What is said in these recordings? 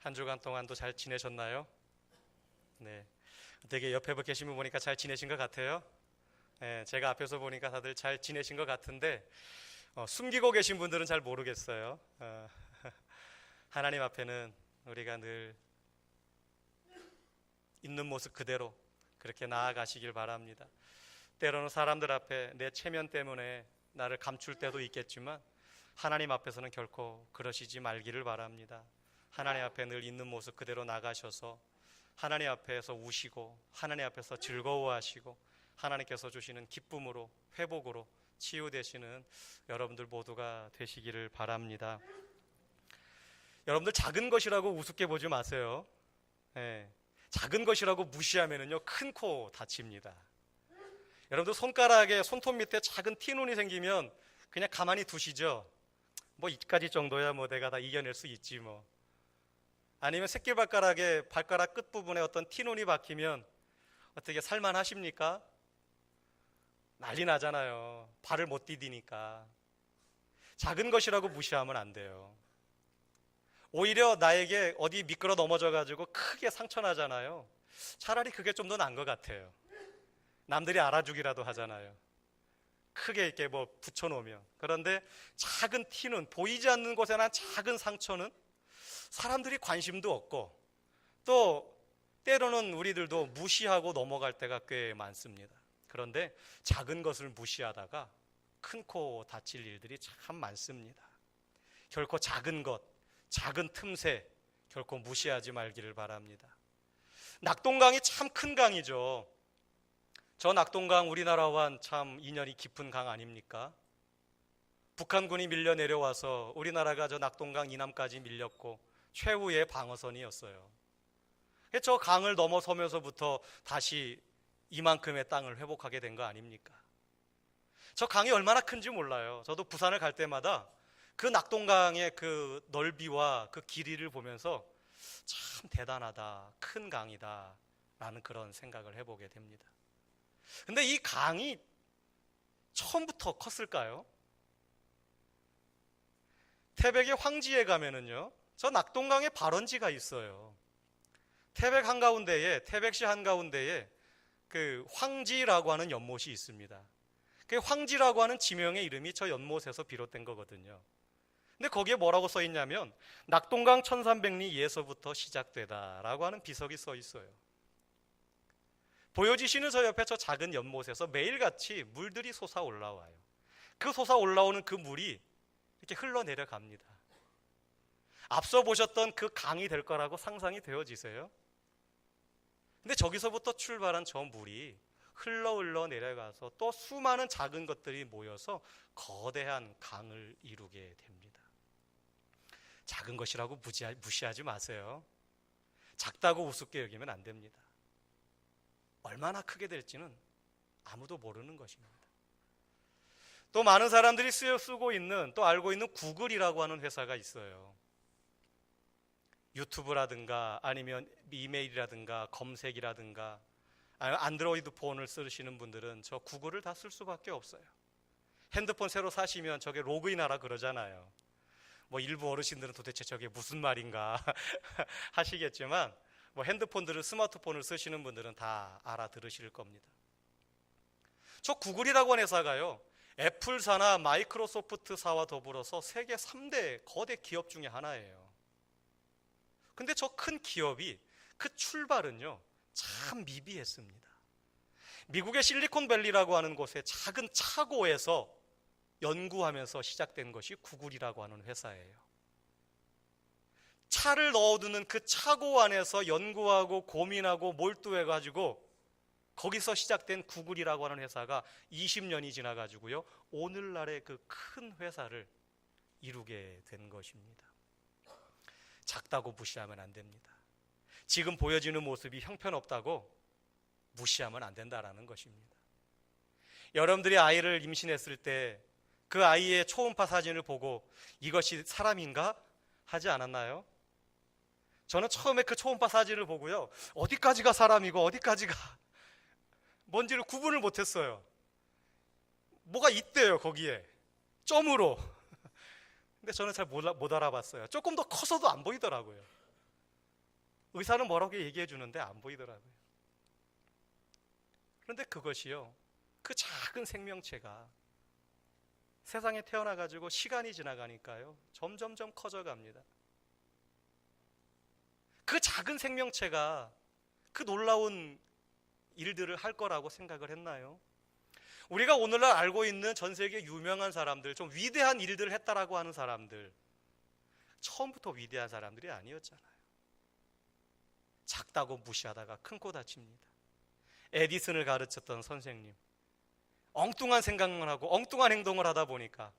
한 주간 동안도 잘 지내셨나요? 네, 되게 옆에 계신 분 보니까 잘 지내신 것 같아요. 네, 제가 앞에서 보니까 다들 잘 지내신 것 같은데 숨기고 계신 분들은 잘 모르겠어요. 하나님 앞에는 우리가 늘 있는 모습 그대로 그렇게 나아가시길 바랍니다. 때로는 사람들 앞에 내 체면 때문에 나를 감출 때도 있겠지만 하나님 앞에서는 결코 그러시지 말기를 바랍니다. 하나님 앞에 늘 있는 모습 그대로 나가셔서 하나님 앞에서 우시고 하나님 앞에서 즐거워하시고 하나님께서 주시는 기쁨으로 회복으로 치유되시는 여러분들 모두가 되시기를 바랍니다. 여러분들 작은 것이라고 우습게 보지 마세요. 네, 작은 것이라고 무시하면은요 큰 코 다칩니다. 여러분들 손가락에 손톱 밑에 작은 티눈이 생기면 그냥 가만히 두시죠. 뭐 이까지 정도야 뭐 내가 다 이겨낼 수 있지 뭐. 아니면 새끼발가락에 발가락 끝부분에 어떤 티눈이 박히면 어떻게 살만하십니까? 난리 나잖아요. 발을 못 디디니까. 작은 것이라고 무시하면 안 돼요. 오히려 나에게 어디 미끄러 넘어져 가지고 크게 상처 나잖아요. 차라리 그게 좀 더 나은 것 같아요. 남들이 알아주기라도 하잖아요. 크게 이렇게 뭐 붙여놓으면. 그런데 작은 티는 보이지 않는 곳에 난 작은 상처는 사람들이 관심도 없고 또 때로는 우리들도 무시하고 넘어갈 때가 꽤 많습니다. 그런데 작은 것을 무시하다가 큰 코 다칠 일들이 참 많습니다. 결코 작은 것, 작은 틈새 결코 무시하지 말기를 바랍니다. 낙동강이 참 큰 강이죠. 저 낙동강 우리나라와 참 인연이 깊은 강 아닙니까? 북한군이 밀려 내려와서 우리나라가 저 낙동강 이남까지 밀렸고 최후의 방어선이었어요. 저 강을 넘어서면서부터 다시 이만큼의 땅을 회복하게 된 거 아닙니까? 저 강이 얼마나 큰지 몰라요. 저도 부산을 갈 때마다 그 낙동강의 그 넓이와 그 길이를 보면서 참 대단하다, 큰 강이다 라는 그런 생각을 해보게 됩니다. 근데 이 강이 처음부터 컸을까요? 태백의 황지에 가면은요, 저 낙동강에 발원지가 있어요. 태백 한가운데에, 태백시 한가운데에 그 황지라고 하는 연못이 있습니다. 그 황지라고 하는 지명의 이름이 저 연못에서 비롯된 거거든요. 근데 거기에 뭐라고 써 있냐면 낙동강 1300리 예서부터 시작되다라고 하는 비석이 써 있어요. 보여지시는 저 옆에 저 작은 연못에서 매일같이 물들이 솟아 올라와요. 그 솟아 올라오는 그 물이 이렇게 흘러내려갑니다. 앞서 보셨던 그 강이 될 거라고 상상이 되어지세요? 근데 저기서부터 출발한 저 물이 흘러 내려가서 또 수많은 작은 것들이 모여서 거대한 강을 이루게 됩니다. 작은 것이라고 무시하지 마세요. 작다고 우습게 여기면 안 됩니다. 얼마나 크게 될지는 아무도 모르는 것입니다. 또 많은 사람들이 쓰고 있는, 또 알고 있는 구글이라고 하는 회사가 있어요. 유튜브라든가 아니면 이메일이라든가 검색이라든가 안드로이드 폰을 쓰시는 분들은 저 구글을 다 쓸 수밖에 없어요. 핸드폰 새로 사시면 저게 로그인하라 그러잖아요. 뭐 일부 어르신들은 도대체 저게 무슨 말인가 하시겠지만 뭐 핸드폰들을 스마트폰을 쓰시는 분들은 다 알아들으실 겁니다. 저 구글이라고 하는 회사가요, 애플사나 마이크로소프트사와 더불어서 세계 3대 거대 기업 중에 하나예요. 근데 저 큰 기업이 그 출발은요 참 미비했습니다. 미국의 실리콘밸리라고 하는 곳에 작은 차고에서 연구하면서 시작된 것이 구글이라고 하는 회사예요. 차를 넣어두는 그 차고 안에서 연구하고 고민하고 몰두해가지고 거기서 시작된 구글이라고 하는 회사가 20년이 지나가지고요 오늘날의 그 큰 회사를 이루게 된 것입니다. 작다고 무시하면 안 됩니다. 지금 보여지는 모습이 형편없다고 무시하면 안 된다라는 것입니다. 여러분들이 아이를 임신했을 때 그 아이의 초음파 사진을 보고 이것이 사람인가 하지 않았나요? 저는 처음에 그 초음파 사진을 보고요 어디까지가 사람이고 어디까지가 뭔지를 구분을 못했어요. 뭐가 있대요 거기에 점으로. 근데 저는 잘 못 알아봤어요. 조금 더 커서도 안 보이더라고요. 의사는 뭐라고 얘기해 주는데 안 보이더라고요. 그런데 그것이요, 그 작은 생명체가 세상에 태어나가지고 시간이 지나가니까요 점점점 커져갑니다. 그 작은 생명체가 그 놀라운 일들을 할 거라고 생각을 했나요? 우리가 오늘날 알고 있는 전 세계 유명한 사람들, 좀 위대한 일들을 했다라고 하는 사람들, 처음부터 위대한 사람들이 아니었잖아요. 작다고 무시하다가 큰 코 다칩니다. 에디슨을 가르쳤던 선생님, 엉뚱한 생각만 하고 엉뚱한 행동을 하다 보니까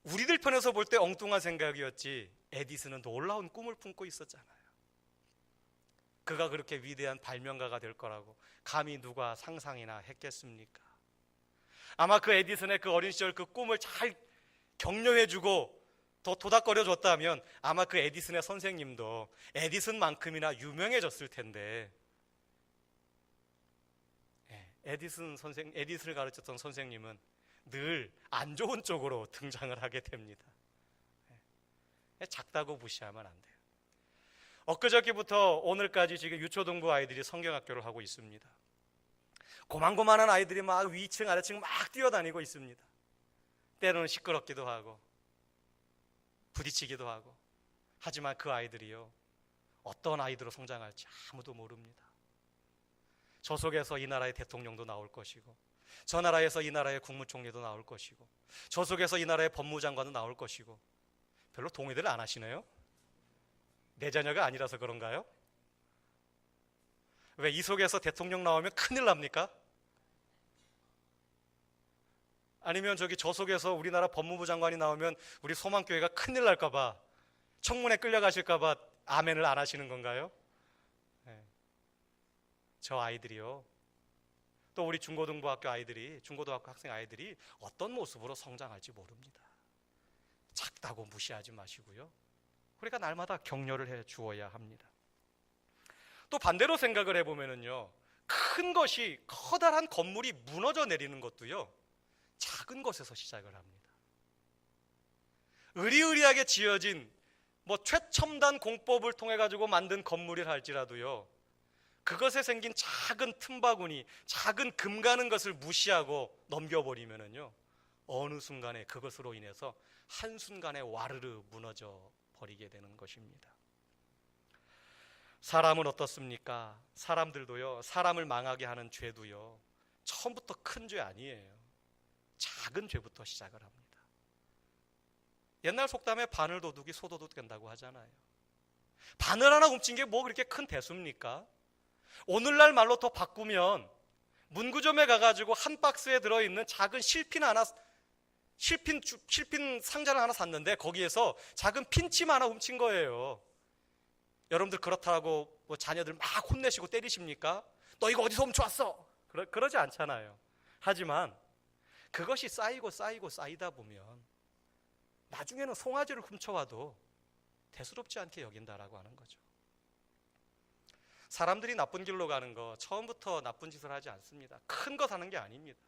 우리들 편에서 볼 때 엉뚱한 생각이었지, 에디슨은 놀라운 꿈을 품고 있었잖아요. 그가 그렇게 위대한 발명가가 될 거라고 감히 누가 상상이나 했겠습니까? 아마 그 에디슨의 그 어린 시절 그 꿈을 잘 격려해주고 더 도닥거려 줬다면 아마 그 에디슨의 선생님도 에디슨만큼이나 유명해졌을 텐데, 에디슨을 가르쳤던 선생님은 늘 안 좋은 쪽으로 등장을 하게 됩니다. 작다고 무시하면 안 돼요. 엊그저께부터 오늘까지 지금 유초등부 아이들이 성경학교를 하고 있습니다. 고만고만한 아이들이 막 위층 아래층 막 뛰어다니고 있습니다. 때로는 시끄럽기도 하고 부딪히기도 하고, 하지만 그 아이들이요 어떤 아이들로 성장할지 아무도 모릅니다. 저 속에서 이 나라의 대통령도 나올 것이고, 저 나라에서 이 나라의 국무총리도 나올 것이고, 저 속에서 이 나라의 법무장관도 나올 것이고. 별로 동의들 안 하시네요? 내 자녀가 아니라서 그런가요? 왜 이 속에서 대통령 나오면 큰일 납니까? 아니면 저 속에서 우리나라 법무부 장관이 나오면 우리 소망교회가 큰일 날까봐, 청문회 끌려가실까봐 아멘을 안 하시는 건가요? 네. 저 아이들이요, 또 우리 중고등부학교 학생 아이들이 어떤 모습으로 성장할지 모릅니다. 작다고 무시하지 마시고요, 우리가 날마다 격려를 해 주어야 합니다. 또 반대로 생각을 해보면요, 큰 것이, 커다란 건물이 무너져 내리는 것도요 작은 것에서 시작을 합니다. 의리의리하게 지어진 최첨단 공법을 통해 가지고 만든 건물이라 할지라도요, 그것에 생긴 작은 틈바구니, 작은 금 가는 것을 무시하고 넘겨버리면은요 어느 순간에 그것으로 인해서 한순간에 와르르 무너져 버리게 되는 것입니다. 사람은 어떻습니까? 사람들도요, 사람을 망하게 하는 죄도요 처음부터 큰 죄 아니에요. 작은 죄부터 시작을 합니다. 옛날 속담에 바늘 도둑이 소도둑 된다고 하잖아요. 바늘 하나 훔친 게 뭐 그렇게 큰 대수입니까? 오늘날 말로 더 바꾸면 문구점에 가가지고 한 박스에 들어있는 작은 실핀 상자를 하나 샀는데 거기에서 작은 핀칩 하나 훔친 거예요. 여러분들 그렇다고 자녀들 막 혼내시고 때리십니까? 너 이거 어디서 훔쳐왔어? 그러지 않잖아요. 하지만 그것이 쌓이다 보면 나중에는 송아지를 훔쳐와도 대수롭지 않게 여긴다라고 하는 거죠. 사람들이 나쁜 길로 가는 거 처음부터 나쁜 짓을 하지 않습니다. 큰 것 하는 게 아닙니다.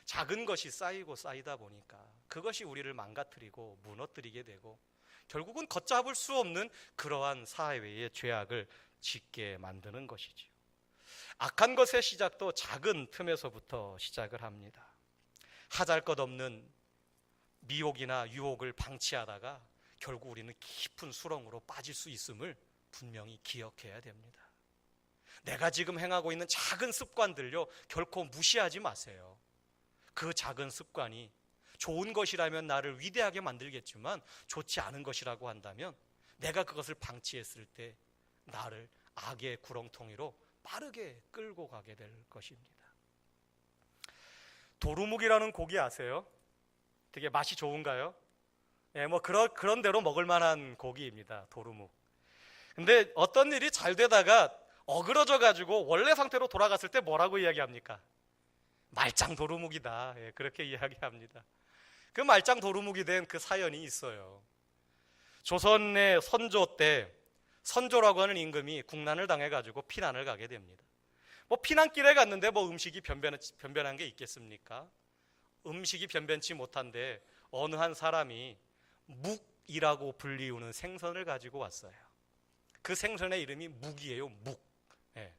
작은 것이 쌓이다 보니까 그것이 우리를 망가뜨리고 무너뜨리게 되고, 결국은 걷잡을 수 없는 그러한 사회의 죄악을 짓게 만드는 것이지요. 악한 것의 시작도 작은 틈에서부터 시작을 합니다. 하잘것없는 미혹이나 유혹을 방치하다가 결국 우리는 깊은 수렁으로 빠질 수 있음을 분명히 기억해야 됩니다. 내가 지금 행하고 있는 작은 습관들요 결코 무시하지 마세요. 그 작은 습관이 좋은 것이라면 나를 위대하게 만들겠지만 좋지 않은 것이라고 한다면 내가 그것을 방치했을 때 나를 악의 구렁텅이로 빠르게 끌고 가게 될 것입니다. 도루묵이라는 고기 아세요? 되게 맛이 좋은가요? 예, 그런 대로 먹을 만한 고기입니다. 도루묵. 근데 어떤 일이 잘 되다가 어그러져 가지고 원래 상태로 돌아갔을 때 뭐라고 이야기합니까? 말짱 도루묵이다. 예, 그렇게 이야기합니다. 그 말짱 도루묵이 된 그 사연이 있어요. 조선의 선조 때 선조라고 하는 임금이 국난을 당해가지고 피난을 가게 됩니다. 피난길에 갔는데 음식이 변변한 게 있겠습니까? 음식이 변변치 못한데 어느 한 사람이 묵이라고 불리우는 생선을 가지고 왔어요. 그 생선의 이름이 묵이에요. 묵. 예.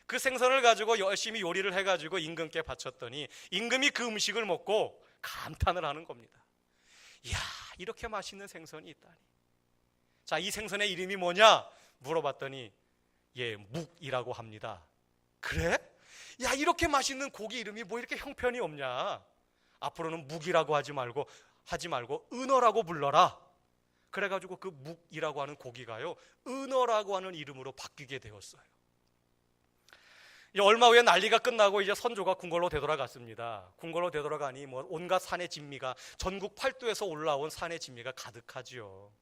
그 생선을 가지고 열심히 요리를 해가지고 임금께 바쳤더니 임금이 그 음식을 먹고 감탄을 하는 겁니다. 이야, 이렇게 맛있는 생선이 있다니. 자, 이 생선의 이름이 뭐냐 물어봤더니 예, 묵이라고 합니다. 그래? 야, 이렇게 맛있는 고기 이름이 뭐 이렇게 형편이 없냐. 앞으로는 묵이라고 하지 말고 은어라고 불러라. 그래가지고 그 묵이라고 하는 고기가요, 은어라고 하는 이름으로 바뀌게 되었어요. 얼마 후에 난리가 끝나고 이제 선조가 궁궐로 되돌아갔습니다. 궁궐로 되돌아가니 뭐 온갖 산의 진미가, 전국 팔도에서 올라온 산의 진미가 가득하지요.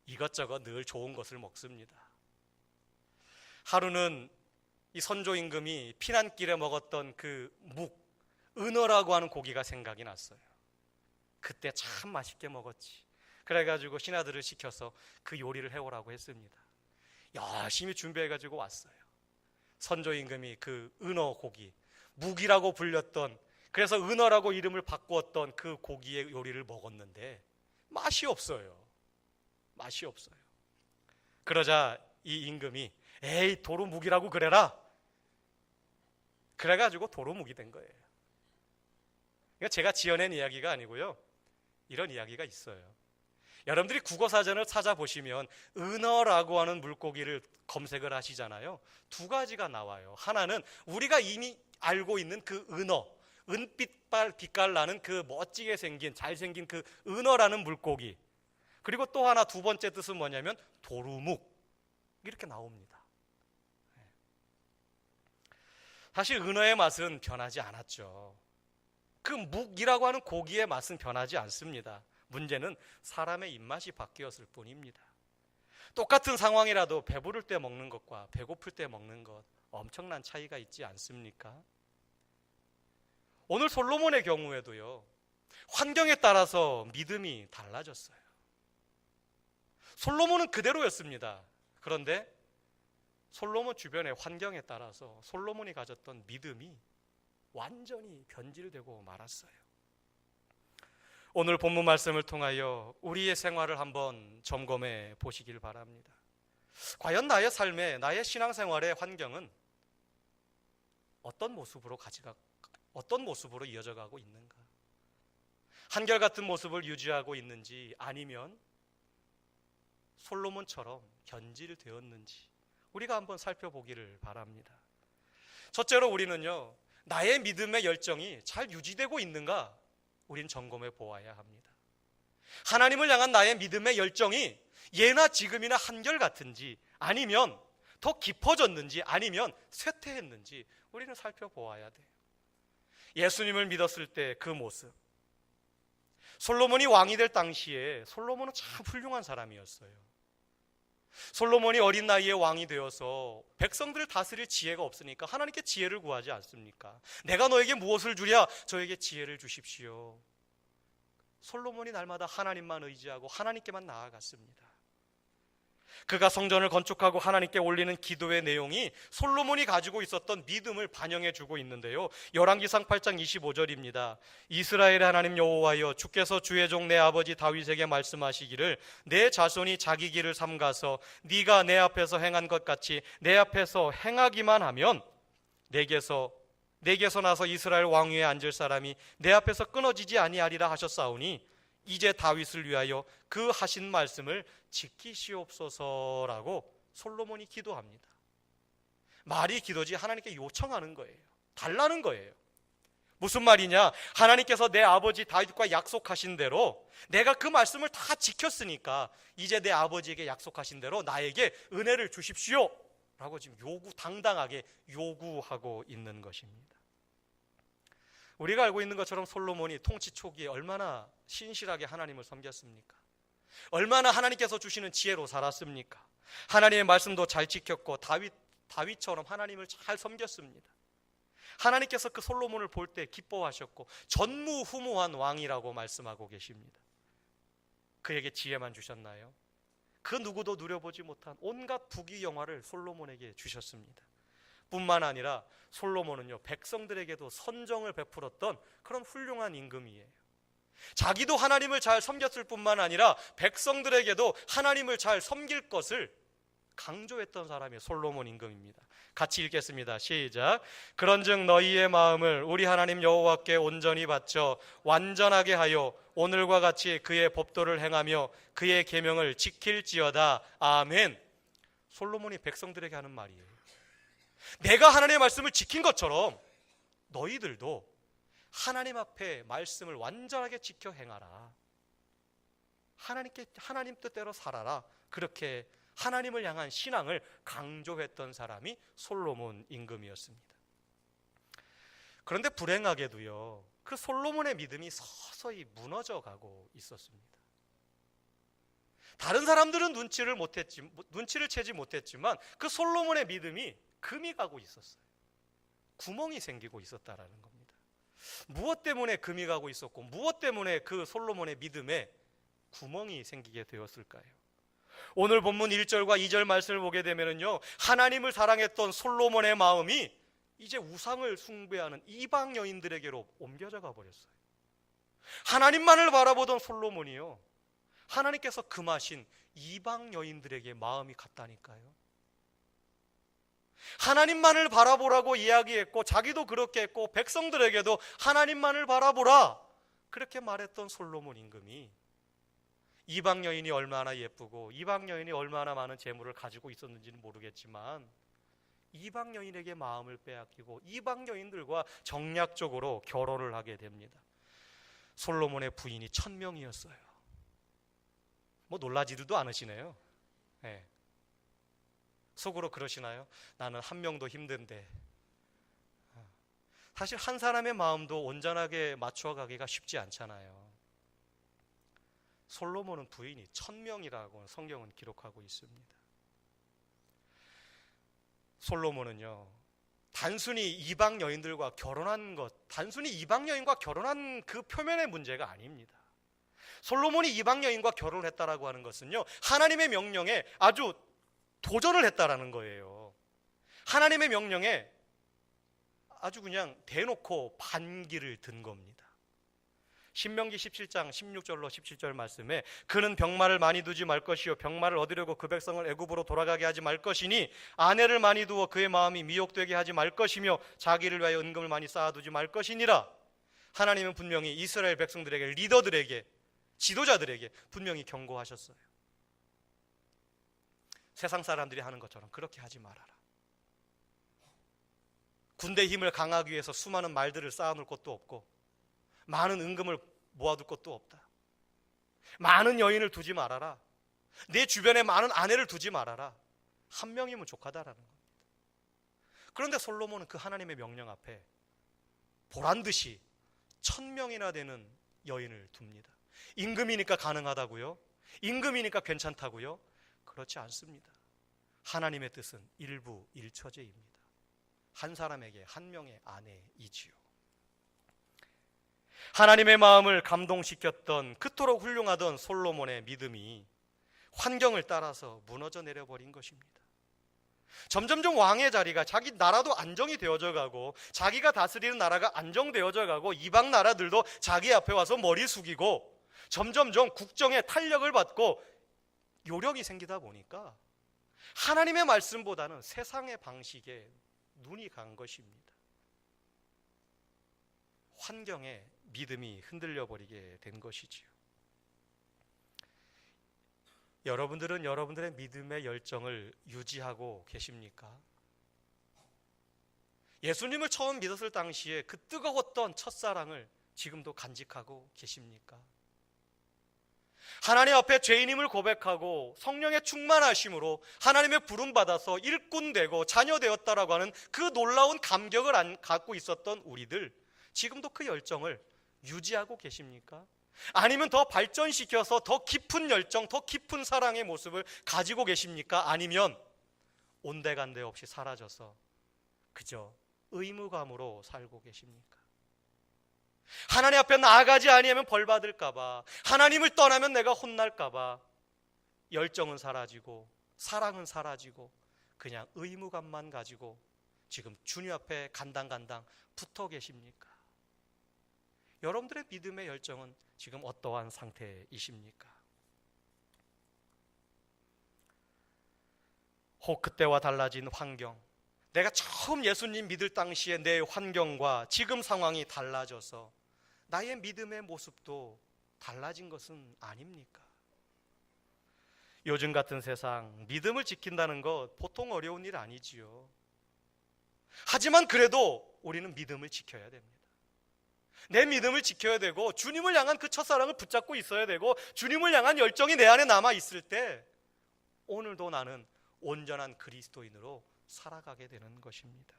이것저것 늘 좋은 것을 먹습니다. 하루는 이 선조 임금이 피난길에 먹었던 그 묵, 은어라고 하는 고기가 생각이 났어요. 그때 참 맛있게 먹었지. 그래가지고 신하들을 시켜서 그 요리를 해오라고 했습니다. 열심히 준비해가지고 왔어요. 선조 임금이 그 은어 고기, 묵이라고 불렸던, 그래서 은어라고 이름을 바꾸었던 그 고기의 요리를 먹었는데 맛이 없어요. 맛이 없어요. 그러자 이 임금이 에이, 도루묵이라고 그래라. 그래가지고 도루묵이 된 거예요. 그러니까 제가 지어낸 이야기가 아니고요, 이런 이야기가 있어요. 여러분들이 국어사전을 찾아보시면 은어라고 하는 물고기를 검색을 하시잖아요. 두 가지가 나와요. 하나는 우리가 이미 알고 있는 그 은어, 빛깔 나는 그 멋지게 생긴, 잘생긴 그 은어라는 물고기. 그리고 또 하나, 두 번째 뜻은 뭐냐면 도루묵, 이렇게 나옵니다. 사실 은어의 맛은 변하지 않았죠. 그 묵이라고 하는 고기의 맛은 변하지 않습니다. 문제는 사람의 입맛이 바뀌었을 뿐입니다. 똑같은 상황이라도 배부를 때 먹는 것과 배고플 때 먹는 것, 엄청난 차이가 있지 않습니까? 오늘 솔로몬의 경우에도요, 환경에 따라서 믿음이 달라졌어요. 솔로몬은 그대로였습니다. 그런데 솔로몬 주변의 환경에 따라서 솔로몬이 가졌던 믿음이 완전히 변질되고 말았어요. 오늘 본문 말씀을 통하여 우리의 생활을 한번 점검해 보시길 바랍니다. 과연 나의 삶에, 나의 신앙생활의 환경은 어떤 모습으로 이어져 가고 있는가? 한결같은 모습을 유지하고 있는지, 아니면 솔로몬처럼 변질되었는지 우리가 한번 살펴보기를 바랍니다. 첫째로 우리는요, 나의 믿음의 열정이 잘 유지되고 있는가 우린 점검해 보아야 합니다. 하나님을 향한 나의 믿음의 열정이 예나 지금이나 한결같은지, 아니면 더 깊어졌는지, 아니면 쇠퇴했는지 우리는 살펴보아야 돼요. 예수님을 믿었을 때 그 모습, 솔로몬이 왕이 될 당시에 솔로몬은 참 훌륭한 사람이었어요. 솔로몬이 어린 나이에 왕이 되어서 백성들을 다스릴 지혜가 없으니까 하나님께 지혜를 구하지 않습니까? 내가 너에게 무엇을 주랴? 저에게 지혜를 주십시오. 솔로몬이 날마다 하나님만 의지하고 하나님께만 나아갔습니다. 그가 성전을 건축하고 하나님께 올리는 기도의 내용이 솔로몬이 가지고 있었던 믿음을 반영해 주고 있는데요, 열왕기상 8장 25절입니다. 이스라엘의 하나님 여호와여, 주께서 주의 종 내 아버지 다윗에게 말씀하시기를 내 자손이 자기 길을 삼가서 네가 내 앞에서 행한 것 같이 내 앞에서 행하기만 하면 내게서 나서 이스라엘 왕위에 앉을 사람이 내 앞에서 끊어지지 아니하리라 하셨사오니 이제 다윗을 위하여 그 하신 말씀을 지키시옵소서라고 솔로몬이 기도합니다. 말이 기도지 하나님께 요청하는 거예요. 달라는 거예요. 무슨 말이냐? 하나님께서 내 아버지 다윗과 약속하신 대로 내가 그 말씀을 다 지켰으니까 이제 내 아버지에게 약속하신 대로 나에게 은혜를 주십시오 라고 지금 당당하게 요구하고 있는 것입니다. 우리가 알고 있는 것처럼 솔로몬이 통치 초기에 얼마나 신실하게 하나님을 섬겼습니까? 얼마나 하나님께서 주시는 지혜로 살았습니까? 하나님의 말씀도 잘 지켰고 다윗처럼 하나님을 잘 섬겼습니다. 하나님께서 그 솔로몬을 볼 때 기뻐하셨고 전무후무한 왕이라고 말씀하고 계십니다. 그에게 지혜만 주셨나요? 그 누구도 누려보지 못한 온갖 부귀영화를 솔로몬에게 주셨습니다. 뿐만 아니라 솔로몬은요, 백성들에게도 선정을 베풀었던 그런 훌륭한 임금이에요. 자기도 하나님을 잘 섬겼을 뿐만 아니라 백성들에게도 하나님을 잘 섬길 것을 강조했던 사람이 솔로몬 임금입니다. 같이 읽겠습니다. 시작. 그런즉 너희의 마음을 우리 하나님 여호와께 온전히 바쳐 완전하게 하여 오늘과 같이 그의 법도를 행하며 그의 계명을 지킬지어다. 아멘. 솔로몬이 백성들에게 하는 말이에요. 내가 하나님의 말씀을 지킨 것처럼 너희들도 하나님 앞에 말씀을 완전하게 지켜 행하라. 하나님 뜻대로 살아라. 그렇게 하나님을 향한 신앙을 강조했던 사람이 솔로몬 임금이었습니다. 그런데 불행하게도요, 그 솔로몬의 믿음이 서서히 무너져 가고 있었습니다. 다른 사람들은 눈치를 채지 못했지만 그 솔로몬의 믿음이 금이 가고 있었어요. 구멍이 생기고 있었다라는 겁니다. 무엇 때문에 금이 가고 있었고 무엇 때문에 그 솔로몬의 믿음에 구멍이 생기게 되었을까요? 오늘 본문 1절과 2절 말씀을 보게 되면요, 하나님을 사랑했던 솔로몬의 마음이 이제 우상을 숭배하는 이방 여인들에게로 옮겨져 가버렸어요. 하나님만을 바라보던 솔로몬이요, 하나님께서 금하신 이방 여인들에게 마음이 갔다니까요. 하나님만을 바라보라고 이야기했고 자기도 그렇게 했고 백성들에게도 하나님만을 바라보라 그렇게 말했던 솔로몬 임금이 이방 여인이 얼마나 예쁘고 이방 여인이 얼마나 많은 재물을 가지고 있었는지는 모르겠지만 이방 여인에게 마음을 빼앗기고 이방 여인들과 정략적으로 결혼을 하게 됩니다. 솔로몬의 부인이 1000명이었어요. 뭐 놀라지도 않으시네요. 네. 속으로 그러시나요? 나는 한 명도 힘든데. 사실 한 사람의 마음도 온전하게 맞춰가기가 쉽지 않잖아요. 솔로몬은 부인이 1000명이라고 성경은 기록하고 있습니다. 솔로몬은요, 단순히 이방 여인들과 결혼한 것, 단순히 이방 여인과 결혼한 그 표면의 문제가 아닙니다. 솔로몬이 이방 여인과 결혼을 했다라고 하는 것은요, 하나님의 명령에 아주 도전을 했다라는 거예요. 하나님의 명령에 아주 그냥 대놓고 반기를 든 겁니다. 신명기 17장 16절로 17절 말씀에 그는 병마를 많이 두지 말 것이요 병마를 얻으려고 그 백성을 애굽으로 돌아가게 하지 말 것이니 아내를 많이 두어 그의 마음이 미혹되게 하지 말 것이며 자기를 위하여 은금을 많이 쌓아두지 말 것이니라. 하나님은 분명히 이스라엘 백성들에게, 리더들에게, 지도자들에게 분명히 경고하셨어요. 세상 사람들이 하는 것처럼 그렇게 하지 말아라. 군대 힘을 강하기 위해서 수많은 말들을 쌓아놓을 것도 없고 많은 은금을 모아둘 것도 없다. 많은 여인을 두지 말아라. 내 주변에 많은 아내를 두지 말아라. 한 명이면 족하다라는 겁니다. 그런데 솔로몬은 그 하나님의 명령 앞에 보란듯이 1000명이나 되는 여인을 둡니다. 임금이니까 가능하다고요? 임금이니까 괜찮다고요? 그렇지 않습니다. 하나님의 뜻은 일부일처제입니다. 한 사람에게 한 명의 아내이지요. 하나님의 마음을 감동시켰던 그토록 훌륭하던 솔로몬의 믿음이 환경을 따라서 무너져 내려버린 것입니다. 점점점 왕의 자리가, 자기 나라도 안정이 되어져 가고 자기가 다스리는 나라가 안정되어져 가고 이방 나라들도 자기 앞에 와서 머리 숙이고 점점점 국정에 탄력을 받고 요령이 생기다 보니까 하나님의 말씀보다는 세상의 방식에 눈이 간 것입니다. 환경에 믿음이 흔들려 버리게 된 것이지요. 여러분들은 여러분들의 믿음의 열정을 유지하고 계십니까? 예수님을 처음 믿었을 당시에 그 뜨거웠던 첫사랑을 지금도 간직하고 계십니까? 하나님 앞에 죄인임을 고백하고 성령의 충만하심으로 하나님의 부름받아서 일꾼되고 자녀되었다라고 하는 그 놀라운 감격을 갖고 있었던 우리들, 지금도 그 열정을 유지하고 계십니까? 아니면 더 발전시켜서 더 깊은 열정, 더 깊은 사랑의 모습을 가지고 계십니까? 아니면 온데간데 없이 사라져서 그저 의무감으로 살고 계십니까? 하나님 앞에 나아가지 아니하면 벌 받을까봐, 하나님을 떠나면 내가 혼날까봐 열정은 사라지고 사랑은 사라지고 그냥 의무감만 가지고 지금 주님 앞에 간당간당 붙어 계십니까? 여러분들의 믿음의 열정은 지금 어떠한 상태이십니까? 혹 그때와 달라진 환경, 내가 처음 예수님 믿을 당시에 내 환경과 지금 상황이 달라져서 나의 믿음의 모습도 달라진 것은 아닙니까? 요즘 같은 세상 믿음을 지킨다는 것 보통 어려운 일 아니지요. 하지만 그래도 우리는 믿음을 지켜야 됩니다. 내 믿음을 지켜야 되고 주님을 향한 그 첫사랑을 붙잡고 있어야 되고 주님을 향한 열정이 내 안에 남아 있을 때 오늘도 나는 온전한 그리스도인으로 살아가게 되는 것입니다.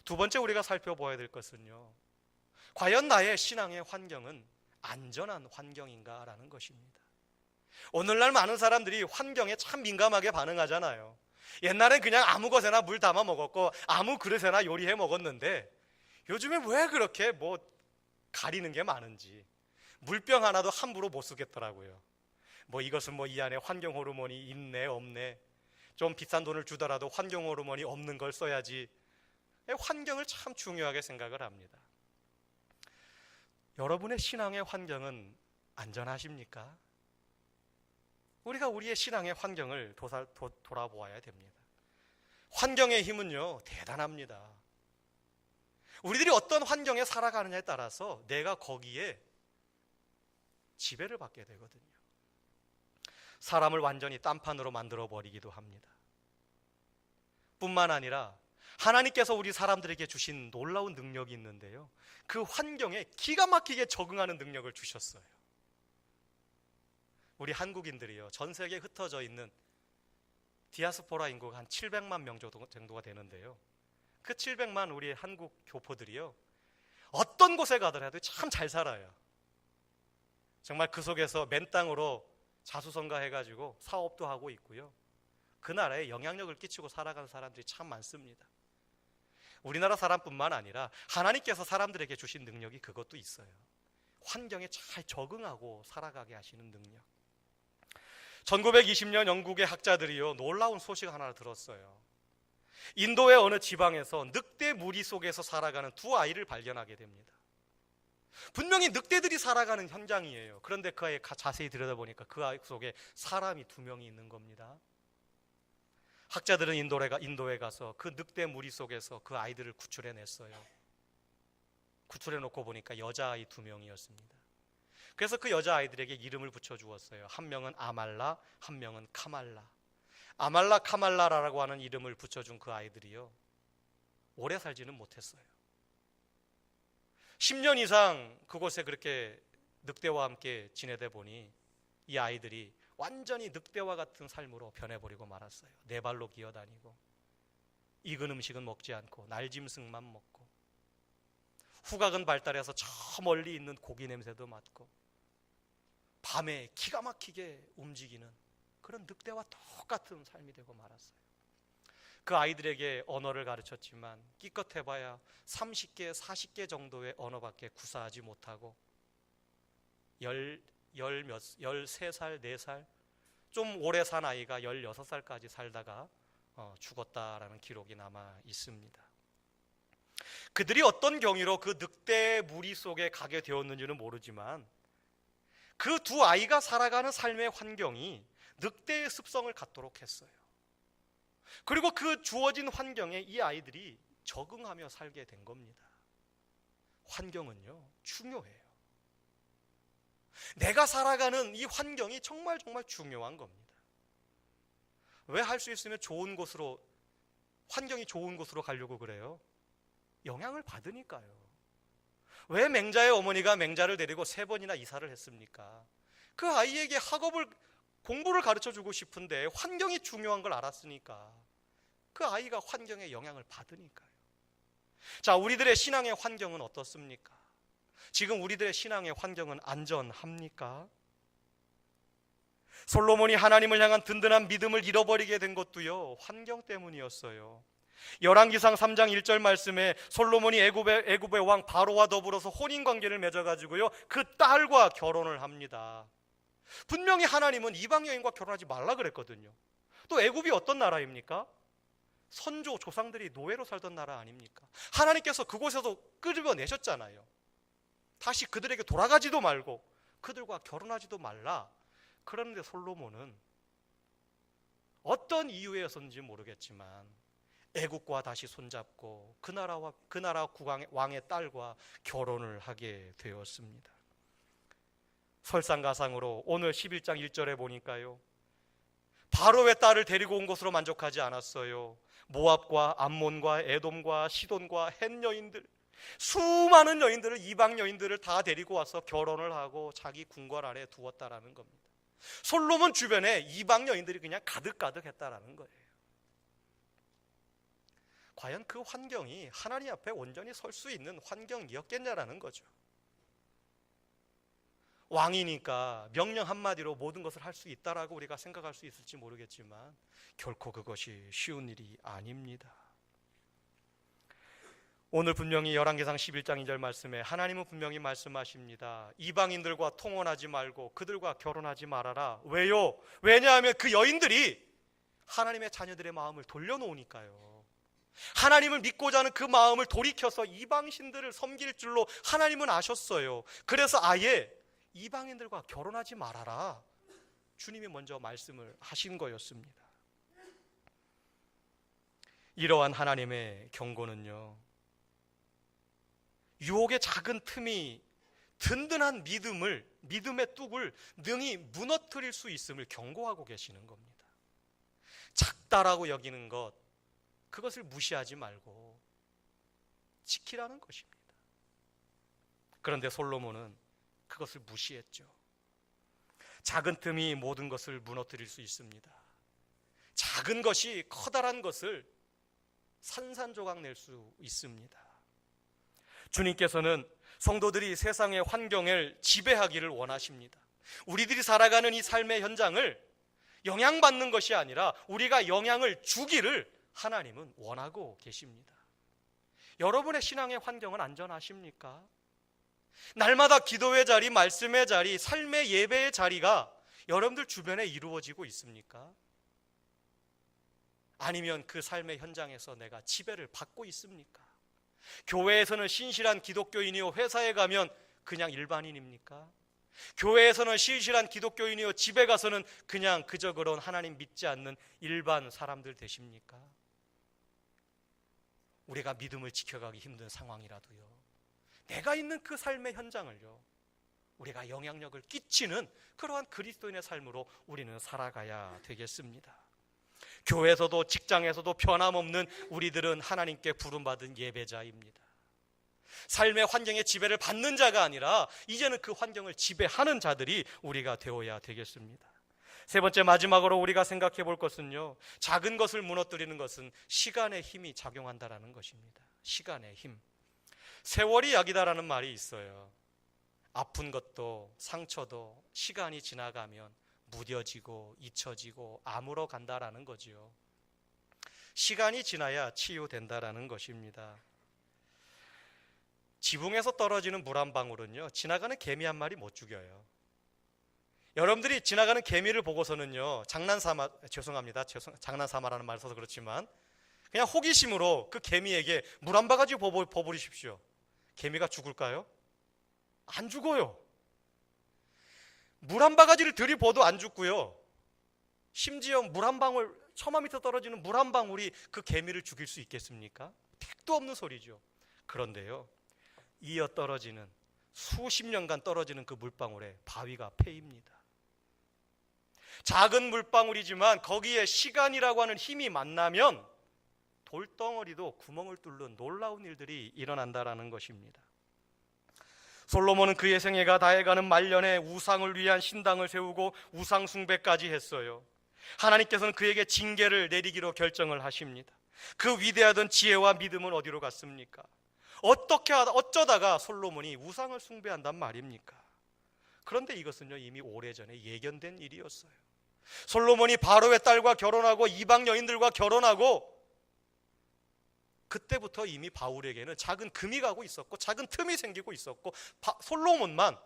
두 번째 우리가 살펴봐야 될 것은요, 과연 나의 신앙의 환경은 안전한 환경인가라는 것입니다. 오늘날 많은 사람들이 환경에 참 민감하게 반응하잖아요. 옛날엔 그냥 아무 것에나 물 담아 먹었고 아무 그릇에나 요리해 먹었는데 요즘에 왜 그렇게 가리는 게 많은지, 물병 하나도 함부로 못 쓰겠더라고요. 이것은 이 안에 환경 호르몬이 있네 없네, 좀 비싼 돈을 주더라도 환경 호르몬이 없는 걸 써야지. 환경을 참 중요하게 생각을 합니다. 여러분의 신앙의 환경은 안전하십니까? 우리가 우리의 신앙의 환경을 돌아보아야 됩니다. 환경의 힘은요, 대단합니다. 우리들이 어떤 환경에 살아가느냐에 따라서 내가 거기에 지배를 받게 되거든요. 사람을 완전히 딴판으로 만들어 버리기도 합니다. 뿐만 아니라 하나님께서 우리 사람들에게 주신 놀라운 능력이 있는데요, 그 환경에 기가 막히게 적응하는 능력을 주셨어요. 우리 한국인들이요, 전 세계에 흩어져 있는 디아스포라 인구가 한 700만 명 정도가 되는데요, 그 700만 우리 한국 교포들이요, 어떤 곳에 가더라도 참 잘 살아요. 정말 그 속에서 맨 땅으로 자수성가해가지고 사업도 하고 있고요, 그 나라에 영향력을 끼치고 살아가는 사람들이 참 많습니다. 우리나라 사람뿐만 아니라 하나님께서 사람들에게 주신 능력이 그것도 있어요. 환경에 잘 적응하고 살아가게 하시는 능력. 1920년 영국의 학자들이요, 놀라운 소식 하나를 들었어요. 인도의 어느 지방에서 늑대 무리 속에서 살아가는 두 아이를 발견하게 됩니다. 분명히 늑대들이 살아가는 현장이에요. 그런데 그 아이 자세히 들여다보니까 그 아이 속에 사람이 2명이 있는 겁니다. 학자들은 인도에 가서 그 늑대 무리 속에서 그 아이들을 구출해냈어요. 구출해놓고 보니까 여자아이 2명이었습니다. 그래서 그 여자아이들에게 이름을 붙여주었어요. 한 명은 아말라, 한 명은 카말라. 아말라, 카말라라고 하는 이름을 붙여준 그 아이들이요, 오래 살지는 못했어요. 10년 이상 그곳에 그렇게 늑대와 함께 지내다 보니 이 아이들이 완전히 늑대와 같은 삶으로 변해버리고 말았어요. 네 발로 기어다니고 익은 음식은 먹지 않고 날짐승만 먹고 후각은 발달해서 저 멀리 있는 고기 냄새도 맡고 밤에 기가 막히게 움직이는 그런 늑대와 똑같은 삶이 되고 말았어요. 그 아이들에게 언어를 가르쳤지만 기껏해봐야 30개, 40개 정도의 언어밖에 구사하지 못하고 13살, 4살, 좀 오래 산 아이가 16살까지 살다가 죽었다라는 기록이 남아 있습니다. 그들이 어떤 경위로 그 늑대 무리 속에 가게 되었는지는 모르지만 그 두 아이가 살아가는 삶의 환경이 늑대의 습성을 갖도록 했어요. 그리고 그 주어진 환경에 이 아이들이 적응하며 살게 된 겁니다. 환경은요, 중요해요. 내가 살아가는 이 환경이 정말 중요한 겁니다. 왜 할 수 있으면 좋은 곳으로, 환경이 좋은 곳으로 가려고 그래요? 영향을 받으니까요. 왜 맹자의 어머니가 맹자를 데리고 3번이나 이사를 했습니까? 그 아이에게 공부를 가르쳐주고 싶은데 환경이 중요한 걸 알았으니까. 그 아이가 환경에 영향을 받으니까요. 자, 우리들의 신앙의 환경은 어떻습니까? 지금 우리들의 신앙의 환경은 안전합니까? 솔로몬이 하나님을 향한 든든한 믿음을 잃어버리게 된 것도요, 환경 때문이었어요. 열왕기상 3장 1절 말씀에 솔로몬이 애굽의 왕 바로와 더불어서 혼인관계를 맺어가지고요, 그 딸과 결혼을 합니다. 분명히 하나님은 이방 여인과 결혼하지 말라 그랬거든요. 또 애굽이 어떤 나라입니까? 선조 조상들이 노예로 살던 나라 아닙니까? 하나님께서 그곳에서 끌어내셨잖아요. 다시 그들에게 돌아가지도 말고 그들과 결혼하지도 말라. 그런데 솔로몬은 어떤 이유에서인지 모르겠지만 애국과 다시 손잡고 그 나라 왕의 딸과 결혼을 하게 되었습니다. 설상가상으로 오늘 11장 1절에 보니까요, 바로의 딸을 데리고 온 것으로 만족하지 않았어요. 모압과 암몬과 에돔과 시돈과 헷 여인들, 수많은 여인들을, 이방 여인들을 다 데리고 와서 결혼을 하고 자기 궁궐 아래 두었다라는 겁니다. 솔로몬 주변에 이방 여인들이 그냥 가득가득 했다라는 거예요. 과연 그 환경이 하나님 앞에 온전히 설 수 있는 환경이었겠냐라는 거죠. 왕이니까 명령 한마디로 모든 것을 할 수 있다라고 우리가 생각할 수 있을지 모르겠지만 결코 그것이 쉬운 일이 아닙니다. 오늘 분명히 열왕기상 11장 2절 말씀에 하나님은 분명히 말씀하십니다. 이방인들과 통혼하지 말고 그들과 결혼하지 말아라. 왜요? 왜냐하면 그 여인들이 하나님의 자녀들의 마음을 돌려놓으니까요. 하나님을 믿고자 하는 그 마음을 돌이켜서 이방신들을 섬길 줄로 하나님은 아셨어요. 그래서 아예 이방인들과 결혼하지 말아라, 주님이 먼저 말씀을 하신 거였습니다. 이러한 하나님의 경고는요, 유혹의 작은 틈이 든든한 믿음의 뚝을 능히 무너뜨릴 수 있음을 경고하고 계시는 겁니다. 작다라고 여기는 것, 그것을 무시하지 말고 지키라는 것입니다. 그런데 솔로몬은 그것을 무시했죠. 작은 틈이 모든 것을 무너뜨릴 수 있습니다. 작은 것이 커다란 것을 산산조각 낼 수 있습니다. 주님께서는 성도들이 세상의 환경을 지배하기를 원하십니다. 우리들이 살아가는 이 삶의 현장을 영향받는 것이 아니라 우리가 영향을 주기를 하나님은 원하고 계십니다. 여러분의 신앙의 환경은 안전하십니까? 날마다 기도의 자리, 말씀의 자리, 삶의 예배의 자리가 여러분들 주변에 이루어지고 있습니까? 아니면 그 삶의 현장에서 내가 지배를 받고 있습니까? 교회에서는 신실한 기독교인이요, 회사에 가면 그냥 일반인입니까? 교회에서는 신실한 기독교인이요, 집에 가서는 그냥 그저 그런 하나님 믿지 않는 일반 사람들 되십니까? 우리가 믿음을 지켜가기 힘든 상황이라도요, 내가 있는 그 삶의 현장을요, 우리가 영향력을 끼치는 그러한 그리스도인의 삶으로 우리는 살아가야 되겠습니다. 교회에서도 직장에서도 변함없는 우리들은 하나님께 부름받은 예배자입니다. 삶의 환경의 지배를 받는 자가 아니라 이제는 그 환경을 지배하는 자들이 우리가 되어야 되겠습니다. 세 번째, 마지막으로 우리가 생각해 볼 것은요, 작은 것을 무너뜨리는 것은 시간의 힘이 작용한다라는 것입니다. 시간의 힘. 세월이 약이다라는 말이 있어요. 아픈 것도 상처도 시간이 지나가면 무뎌지고 잊혀지고 아물어 간다라는 거지요. 시간이 지나야 치유된다라는 것입니다. 지붕에서 떨어지는 물 한 방울은요, 지나가는 개미 한 마리 못 죽여요. 여러분들이 지나가는 개미를 보고서는요, 장난삼아라는 말 써서 그렇지만 그냥 호기심으로 그 개미에게 물 한 바가지 버무리십시오. 개미가 죽을까요? 안 죽어요. 물 한 바가지를 들이부어도 안 죽고요, 심지어 물 한 방울, 처마 밑에 떨어지는 물 한 방울이 그 개미를 죽일 수 있겠습니까? 택도 없는 소리죠. 그런데요, 이어 떨어지는, 수십 년간 떨어지는 그 물방울에 바위가 패입니다. 작은 물방울이지만 거기에 시간이라고 하는 힘이 만나면 돌덩어리도 구멍을 뚫는 놀라운 일들이 일어난다라는 것입니다. 솔로몬은 그의 생애가 다해가는 말년에 우상을 위한 신당을 세우고 우상 숭배까지 했어요. 하나님께서는 그에게 징계를 내리기로 결정을 하십니다. 그 위대하던 지혜와 믿음은 어디로 갔습니까? 어쩌다가 솔로몬이 우상을 숭배한단 말입니까? 그런데 이것은요, 이미 오래전에 예견된 일이었어요. 솔로몬이 바로의 딸과 결혼하고 이방 여인들과 결혼하고, 그때부터 이미 바울에게는 작은 금이 가고 있었고 작은 틈이 생기고 있었고, 솔로몬만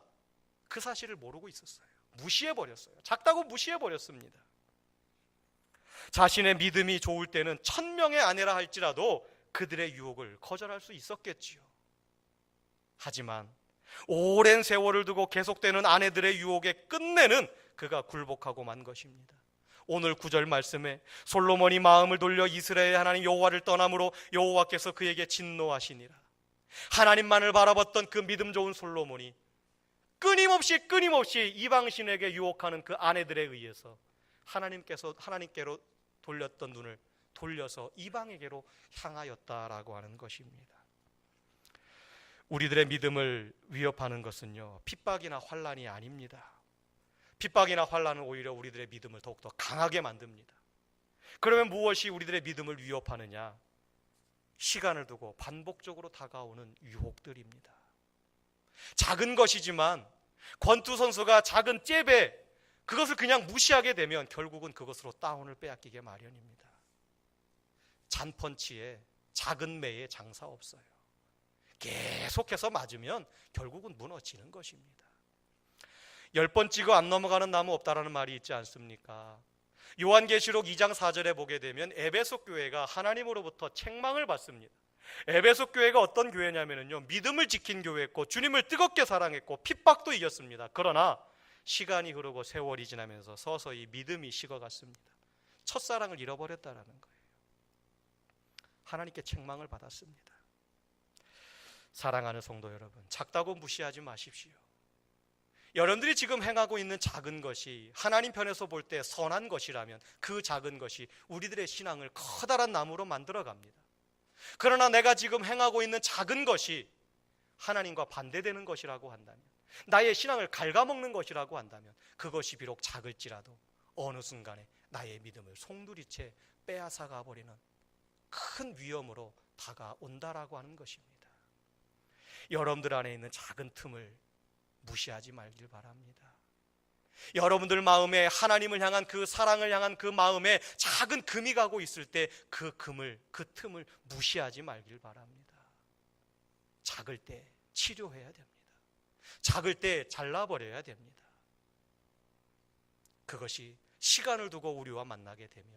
그 사실을 모르고 있었어요. 무시해버렸어요. 작다고 무시해버렸습니다. 자신의 믿음이 좋을 때는 1000명의 아내라 할지라도 그들의 유혹을 거절할 수 있었겠지요. 하지만 오랜 세월을 두고 계속되는 아내들의 유혹에 끝내는 그가 굴복하고 만 것입니다. 오늘 9절 말씀에 솔로몬이 마음을 돌려 이스라엘의 하나님 여호와를 떠남으로 여호와께서 그에게 진노하시니라. 하나님만을 바라봤던 그 믿음 좋은 솔로몬이 끊임없이 이방신에게 유혹하는 그 아내들에 의해서 하나님께로 돌렸던 눈을 돌려서 이방에게로 향하였다라고 하는 것입니다. 우리들의 믿음을 위협하는 것은요, 핍박이나 환난이 아닙니다. 핍박이나 환난은 오히려 우리들의 믿음을 더욱더 강하게 만듭니다. 그러면 무엇이 우리들의 믿음을 위협하느냐? 시간을 두고 반복적으로 다가오는 유혹들입니다. 작은 것이지만 권투 선수가 작은 잽에 그것을 그냥 무시하게 되면 결국은 그것으로 다운을 빼앗기게 마련입니다. 잔펀치에 작은 매에 장사 없어요. 계속해서 맞으면 결국은 무너지는 것입니다. 10번 찍어 안 넘어가는 나무 없다라는 말이 있지 않습니까? 요한계시록 2장 4절에 보게 되면 에베소 교회가 하나님으로부터 책망을 받습니다. 에베소 교회가 어떤 교회냐면요, 믿음을 지킨 교회였고 주님을 뜨겁게 사랑했고 핍박도 이겼습니다. 그러나 시간이 흐르고 세월이 지나면서 서서히 믿음이 식어갔습니다. 첫사랑을 잃어버렸다라는 거예요. 하나님께 책망을 받았습니다. 사랑하는 성도 여러분, 작다고 무시하지 마십시오. 여러분들이 지금 행하고 있는 작은 것이 하나님 편에서 볼 때 선한 것이라면 그 작은 것이 우리들의 신앙을 커다란 나무로 만들어갑니다. 그러나 내가 지금 행하고 있는 작은 것이 하나님과 반대되는 것이라고 한다면, 나의 신앙을 갉아먹는 것이라고 한다면 그것이 비록 작을지라도 어느 순간에 나의 믿음을 송두리째 빼앗아가 버리는 큰 위험으로 다가온다라고 하는 것입니다. 여러분들 안에 있는 작은 틈을 무시하지 말길 바랍니다. 여러분들 마음에 하나님을 향한 그 사랑을 향한 그 마음에 작은 금이 가고 있을 때 그 틈을 무시하지 말길 바랍니다. 작을 때 치료해야 됩니다. 작을 때 잘라버려야 됩니다. 그것이 시간을 두고 우리와 만나게 되면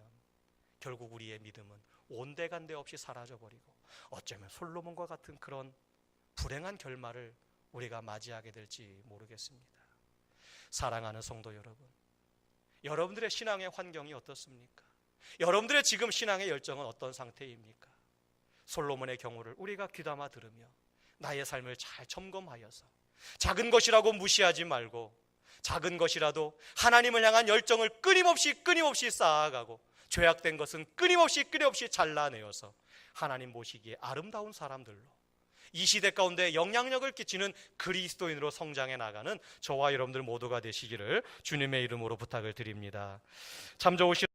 결국 우리의 믿음은 온데간데 없이 사라져버리고 어쩌면 솔로몬과 같은 그런 불행한 결말을 우리가 맞이하게 될지 모르겠습니다. 사랑하는 성도 여러분, 여러분들의 신앙의 환경이 어떻습니까? 여러분들의 지금 신앙의 열정은 어떤 상태입니까? 솔로몬의 경우를 우리가 귀담아 들으며 나의 삶을 잘 점검하여서 작은 것이라고 무시하지 말고 작은 것이라도 하나님을 향한 열정을 끊임없이 쌓아가고 죄악된 것은 끊임없이 잘라내어서 하나님 보시기에 아름다운 사람들로 이 시대 가운데 영향력을 끼치는 그리스도인으로 성장해 나가는 저와 여러분들 모두가 되시기를 주님의 이름으로 부탁을 드립니다. 참 좋으신